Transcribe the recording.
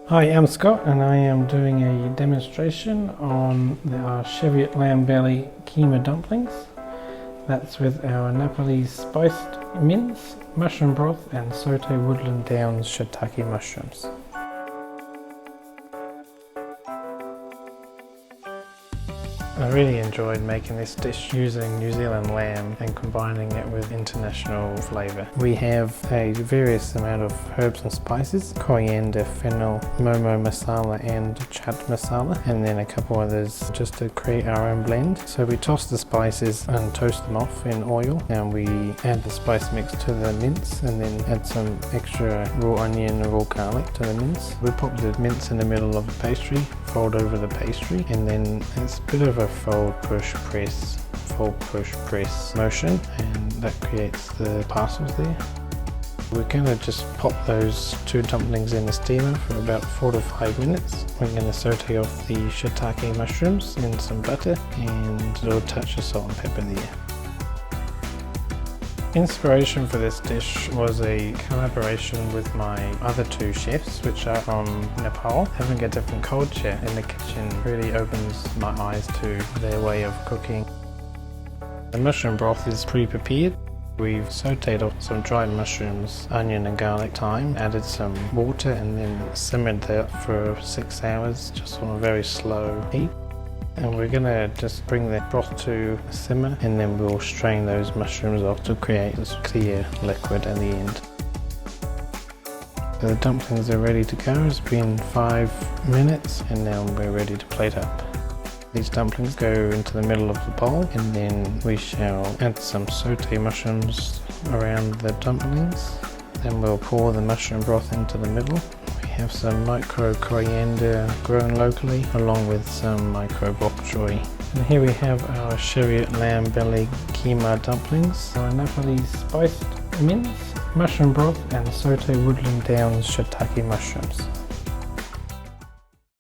Hi, I'm Scott and I am doing a demonstration on our Cheviot Lamb Belly Keema Dumplings. That's with our Nepalese spiced mince, mushroom broth and saute Woodland Downs shiitake mushrooms. I really enjoyed making this dish using New Zealand lamb and combining it with international flavour. We have a various amount of herbs and spices, coriander, fennel, momo masala and chaat masala, and then a couple others just to create our own blend. So we toss the spices and toast them off in oil, and we add the spice mix to the mince and then add some extra raw onion and raw garlic to the mince. We pop the mince in the middle of the pastry, fold over the pastry, and then it's a bit of a fold push press motion, and that creates the parcels there. We're going to just pop those two dumplings in the steamer for about 4 to 5 minutes. We're going to saute off the shiitake mushrooms in some butter and a little touch of salt and pepper there. Inspiration for this dish was a collaboration with my other two chefs, which are from Nepal. Having a different culture in the kitchen really opens my eyes to their way of cooking. The mushroom broth is pre-prepared. We've sauteed off some dried mushrooms, onion and garlic thyme, added some water and then simmered that for 6 hours just on a very slow heat. And we're going to just bring the broth to a simmer, and then we'll strain those mushrooms off to create this clear liquid at the end. So the dumplings are ready to go. It's been 5 minutes and now we're ready to plate up. These dumplings go into the middle of the bowl, and then we shall add some saute mushrooms around the dumplings. Then we'll pour the mushroom broth into the middle. We have some micro coriander grown locally, along with some micro bok choy. And here we have our Cheviot Lamb Belly Keema Dumplings, our Nepalese spiced mince, mushroom broth and saute Woodland Downs shiitake mushrooms.